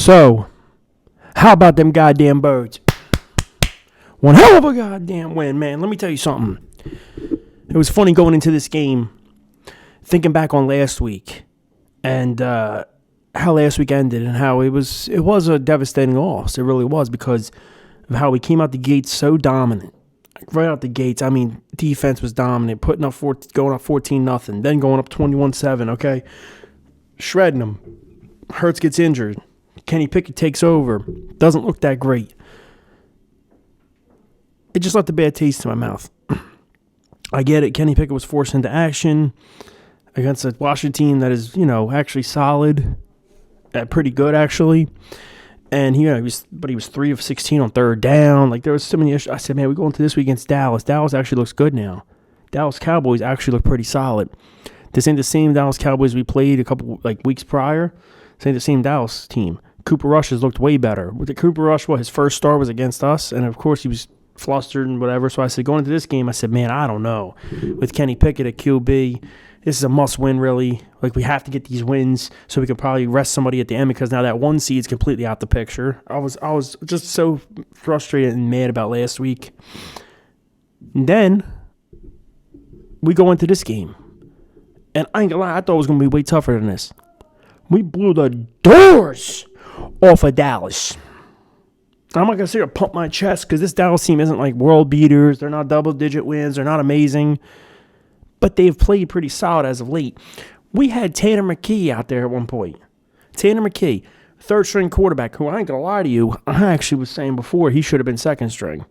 So, how about them goddamn birds? One hell of a goddamn win, man. Let me tell you something. It was funny going into this game, thinking back on last week, and how last week ended, and how it was a devastating loss. It really was, because of how we came out the gates so dominant. Right out the gates, I mean, defense was dominant, going up 14-0, then going up 21-7, okay? Shredding them. Hurts gets injured. Kenny Pickett takes over. Doesn't look that great. It just left a bad taste in my mouth. I get it. Kenny Pickett was forced into action against a Washington team that is, actually solid. Pretty good, actually. And he was 3 of 16 on third down. Like, there was so many issues. I said, man, we go into this week against Dallas. Dallas actually looks good now. Dallas Cowboys actually look pretty solid. This ain't the same Dallas Cowboys we played a couple weeks prior. This ain't the same Dallas team. Cooper Rush has looked way better. With the Cooper Rush, his first start was against us, and of course he was flustered and whatever. So I said, going into this game, I said, man, I don't know. With Kenny Pickett at QB, this is a must-win, really. Like, we have to get these wins so we could probably rest somebody at the end, because now that 1 seed is completely out the picture. I was just so frustrated and mad about last week. And then we go into this game, and I ain't gonna lie, I thought it was gonna be way tougher than this. We blew the doors off of Dallas. I'm not going to sit here and pump my chest, because this Dallas team isn't like world beaters. They're not double-digit wins. They're not amazing. But they've played pretty solid as of late. We had Tanner McKee out there at one point. Tanner McKee, third-string quarterback, who I ain't going to lie to you, I actually was saying before he should have been second-string.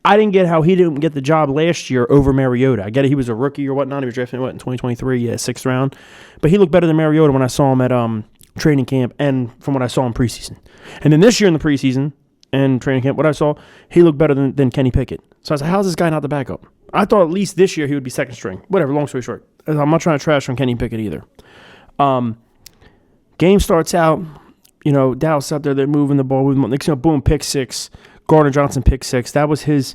I didn't get how he didn't get the job last year over Mariota. I get it, he was a rookie or whatnot. He was drafted in 2023, 6th round. But he looked better than Mariota when I saw him at training camp and from what I saw in preseason. And then this year in the preseason and training camp, what I saw, he looked better than Kenny Pickett. So I was like, how's this guy not the backup? I thought at least this year he would be second string. Whatever, long story short. I'm not trying to trash on Kenny Pickett either. Game starts out, Dallas out there, they're moving the ball. Next boom, pick six. Gardner Johnson pick six. That was his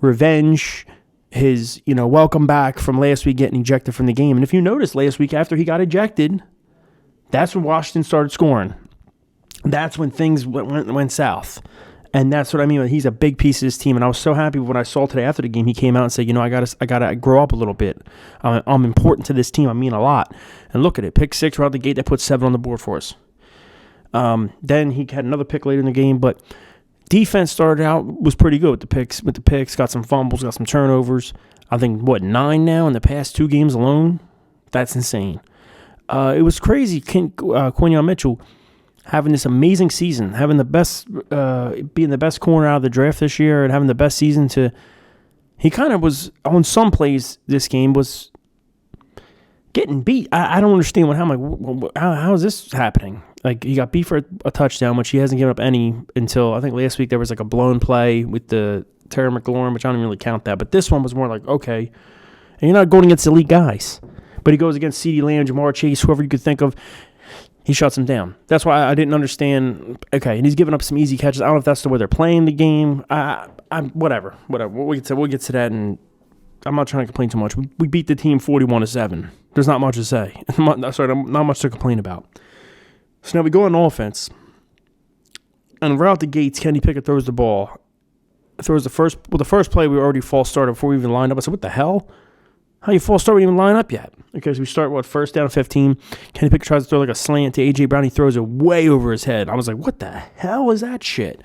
revenge, his, welcome back from last week getting ejected from the game. And if you notice, last week after he got ejected, that's when Washington started scoring. That's when things went south. And that's what I mean. He's a big piece of this team. And I was so happy when I saw today after the game, he came out and said, I gotta grow up a little bit. I'm important to this team. I mean a lot. And look at it. Pick six right out the gate. That put 7 on the board for us. Then he had another pick later in the game. But defense started out, was pretty good with the picks. Got some fumbles, got some turnovers. I think, 9 now in the past 2 games alone? That's insane. It was crazy. Quinyon Mitchell having this amazing season, having the best, being the best corner out of the draft this year, and having the best season he kind of was, on some plays this game, was getting beat. I don't understand how is this happening? Like, he got beat for a touchdown, which he hasn't given up any until, I think last week there was like a blown play with the Terry McLaurin, which I don't even really count that. But this one was more like, okay, and you're not going against elite guys. But he goes against CeeDee Lamb, Jamar Chase, whoever you could think of. He shuts him down. That's why I didn't understand. Okay, and he's giving up some easy catches. I don't know if that's the way they're playing the game. Whatever. We'll get to that, and I'm not trying to complain too much. We beat the team 41-7. There's not much to say. Not much to complain about. So now we go on offense, and right out the gates, Kenny Pickett throws the ball. Throws the first play, we were already false started before we even lined up. I said, what the hell? How you false start? We didn't even line up yet. Because we start, first down 15. Kenny Pickett tries to throw like a slant to A.J. Brown. He throws it way over his head. I was like, what the hell is that shit?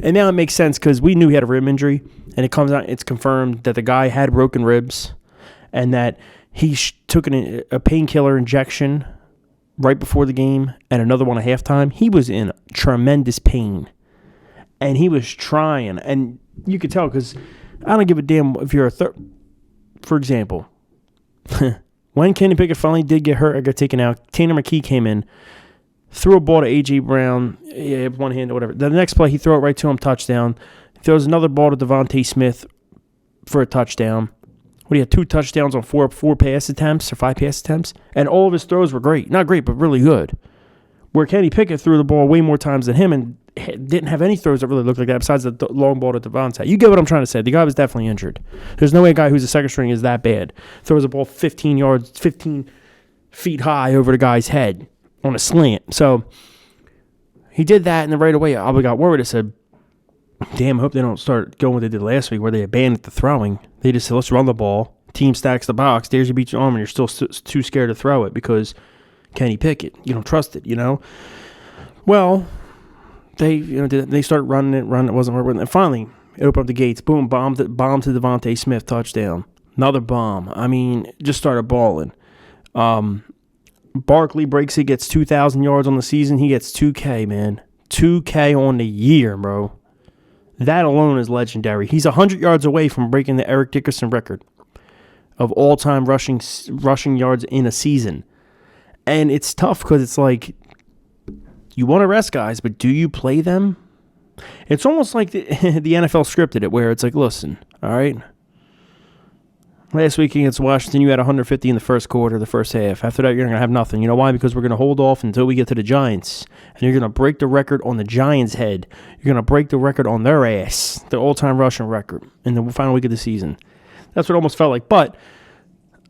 And now it makes sense because we knew he had a rib injury. And it comes out, it's confirmed that the guy had broken ribs and that he took a painkiller injection right before the game and another one at halftime. He was in tremendous pain. And he was trying. And you could tell because I don't give a damn if you're for example, when Kenny Pickett finally did get hurt or got taken out, Tanner McKee came in, threw a ball to A.J. Brown, one hand or whatever. The next play, he threw it right to him, touchdown. He throws another ball to Devontae Smith for a touchdown. He had 2 touchdowns on 4 pass attempts or 5 pass attempts, and all of his throws were great. Not great, but really good. Where Kenny Pickett threw the ball way more times than him and didn't have any throws that really looked like that besides the long ball to Devontae. You get what I'm trying to say. The guy was definitely injured. There's no way a guy who's a second string is that bad. Throws a ball 15 feet high over the guy's head on a slant. So he did that, and then right away I got worried. I said, damn, I hope they don't start going what they did last week where they abandoned the throwing. They just said, let's run the ball. Team stacks the box. There's your beat your arm, and you're still too scared to throw it because Kenny Pickett. You don't trust it, Well, they started running it. It wasn't working. And finally, it opened up the gates. Boom, bomb to Devontae Smith, touchdown. Another bomb. I mean, just started balling. Barkley breaks it, gets 2,000 yards on the season. He gets 2K, man. 2K on the year, bro. That alone is legendary. He's 100 yards away from breaking the Eric Dickerson record of all-time rushing yards in a season. And it's tough because it's like, you want to rest guys, but do you play them? It's almost like the NFL scripted it, where it's like, listen, all right, last week against Washington, you had 150 in the first quarter, the first half. After that, you're going to have nothing. You know why? Because we're going to hold off until we get to the Giants. And you're going to break the record on the Giants' head. You're going to break the record on their ass, their all-time rushing record, in the final week of the season. That's what it almost felt like. But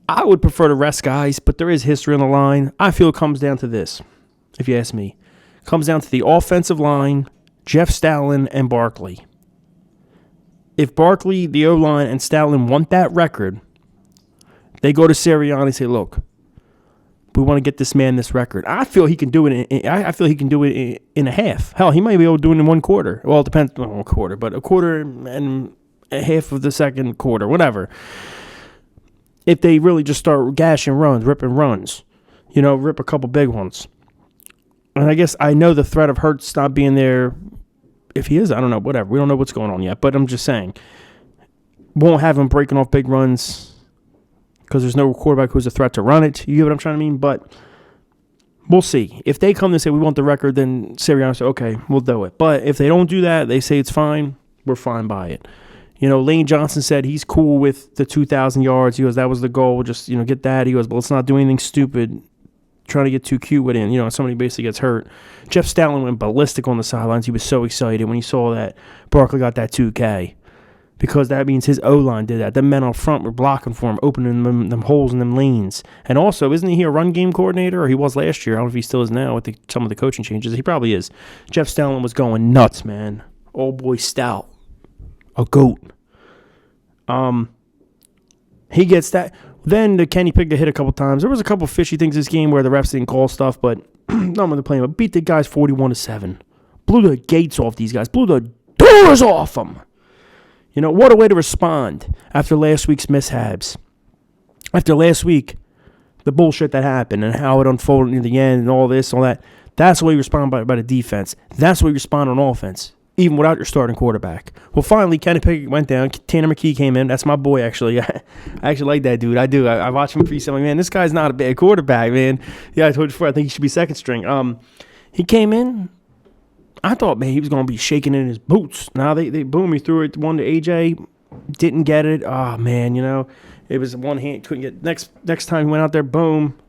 I would prefer to rest guys, but there is history on the line. I feel it comes down to this, if you ask me. It comes down to the offensive line, Jeff Stoutland, and Barkley. If Barkley, the O-line, and Stoutland want that record, they go to Sirianni and say, look, we want to get this man this record. I feel he can do it. I feel he can do it in a half. Hell, he might be able to do it in 1 quarter. Well, it depends on 1 quarter, but a quarter and a half of the second quarter, whatever. If they really just start gashing runs, ripping runs, rip a couple big ones. And I guess I know the threat of Hurts not being there. If he is, I don't know, whatever. We don't know what's going on yet, but I'm just saying. Won't have him breaking off big runs because there's no quarterback who's a threat to run it. You get what I'm trying to mean? But we'll see. If they come and say we want the record, then Sirianni say, okay, we'll do it. But if they don't do that, they say it's fine, we're fine by it. Lane Johnson said he's cool with the 2,000 yards. He goes, that was the goal, just, get that. He goes, but let's not do anything stupid, trying to get too cute with it. Somebody basically gets hurt. Jeff Stoutland went ballistic on the sidelines. He was so excited when he saw that Barkley got that 2K. Because that means his O-line did that. The men up front were blocking for him, opening them holes in them lanes. And also, isn't he a run game coordinator? Or he was last year. I don't know if he still is now with some of the coaching changes. He probably is. Jeff Stoutland was going nuts, man. Old boy stout. A goat. He gets that. Then the Kenny Pickett hit a couple times. There was a couple fishy things this game where the refs didn't call stuff, but I'm going to play him. Beat the guys 41-7. Blew the gates off these guys. Blew the doors off them. What a way to respond after last week's mishaps. After last week, the bullshit that happened and how it unfolded in the end and all this, all that. That's the way you respond by the defense. That's the way you respond on offense, even without your starting quarterback. Well, finally, Kenny Pickett went down. Tanner McKee came in. That's my boy, actually. I actually like that dude. I do. I watch him pre-season. I'm like, man, this guy's not a bad quarterback, man. Yeah, I told you before, I think he should be second string. He came in. I thought, man, he was going to be shaking in his boots. Now they boom, he threw it one to AJ, didn't get it. Oh, man, it was one hand, couldn't get. Next time he went out there, boom,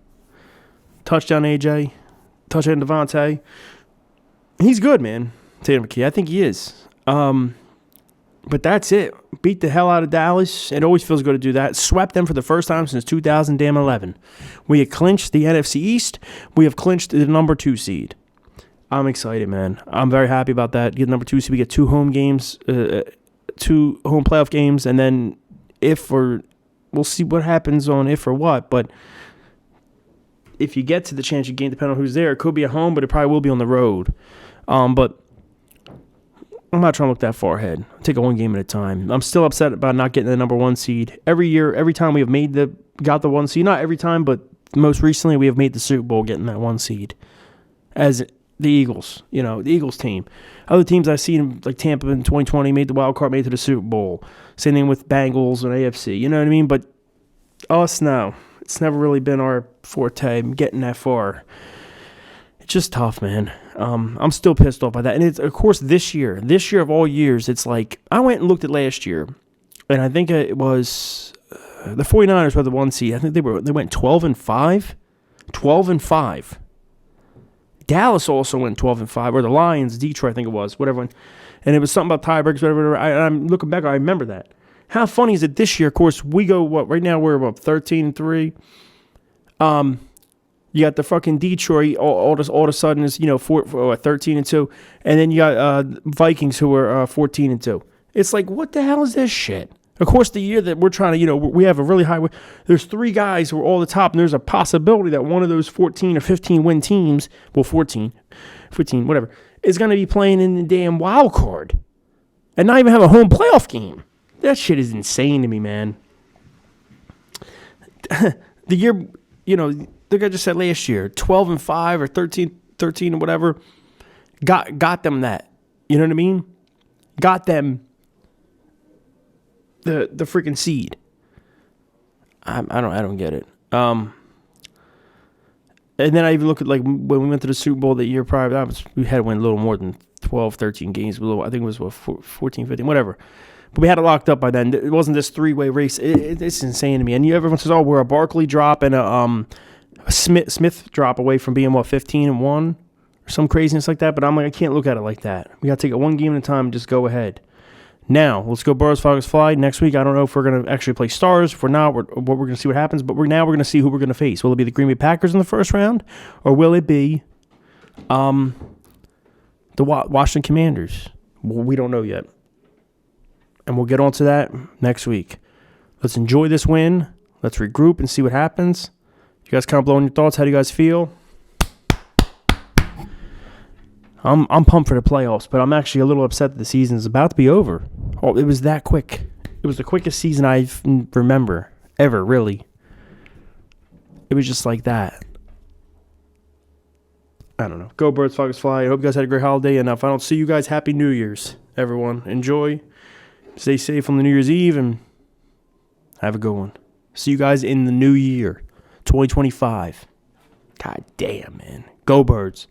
touchdown AJ, touchdown Devontae. He's good, man, Tatum McKee. I think he is. But that's it. Beat the hell out of Dallas. It always feels good to do that. Swept them for the first time since 2011. We have clinched the NFC East. We have clinched the number 2 seed. I'm excited, man. I'm very happy about that. Get number 2 seed. We get 2 home games, 2 home playoff games, and then we'll see what happens on if or what. But if you get to the chance you gain, depending on who's there, it could be at home, but it probably will be on the road. But I'm not trying to look that far ahead. I'll take it one game at a time. I'm still upset about not getting the number 1 seed. Every year, every time we have got the 1 seed, not every time, but most recently we have made the Super Bowl getting that 1 seed. As the Eagles, the Eagles team. Other teams I've seen, like Tampa in 2020, made the wild card, made it to the Super Bowl. Same thing with Bengals and AFC. You know what I mean? But us, no. It's never really been our forte getting that far. It's just tough, man. I'm still pissed off by that. And it's, of course, this year of all years, it's like, I went and looked at last year, and I think it was the 49ers were the 1 seed. I think they went 12-5. 12-5. Dallas also went 12-5, or the Lions, Detroit, I think it was, whatever. And it was something about tiebreakers, whatever. I'm looking back, I remember that. How funny is it this year? Of course, we go, right now we're about 13-3. You got the fucking Detroit all of a sudden is 13-2, and then you got Vikings who are 14-2. It's like, what the hell is this shit? Of course, the year that we're trying to, we have a really high. There's 3 guys who are all the top, and there's a possibility that one of those 14 or 15 win teams, well, 14, whatever, is going to be playing in the damn wild card, and not even have a home playoff game. That shit is insane to me, man. The year, like I just said last year, 12-5 or 13 or whatever, got them that. You know what I mean? Got them the freaking seed. I don't get it. And then I even look at like when we went to the Super Bowl that year prior. We had to win a little more than 12, 13 games. I think it was 14, 15, whatever. But we had it locked up by then. It wasn't this 3-way race. It's insane to me. And everyone says, "Oh, we're a Barkley drop and a Smith drop away from being 15-1 or some craziness like that." But I'm like, I can't look at it like that. We got to take it one game at a time and just go ahead. Now let's go Birds, Fox, Fly. Next week, I don't know if we're gonna actually play stars. If we're not, we're gonna see what happens. But we're gonna see who we're gonna face. Will it be the Green Bay Packers in the first round, or will it be the Washington Commanders? Well, we don't know yet. And we'll get on to that next week. Let's enjoy this win. Let's regroup and see what happens. You guys kind of blowing your thoughts. How do you guys feel? I'm pumped for the playoffs, but I'm actually a little upset that the season is about to be over. Oh, it was that quick. It was the quickest season I remember ever, really. It was just like that. I don't know. Go Birds, Fox, Fly. I hope you guys had a great holiday. And if I don't see you guys, Happy New Year's, everyone. Enjoy. Stay safe on the New Year's Eve, and have a good one. See you guys in the new year, 2025. God damn, man. Go Birds.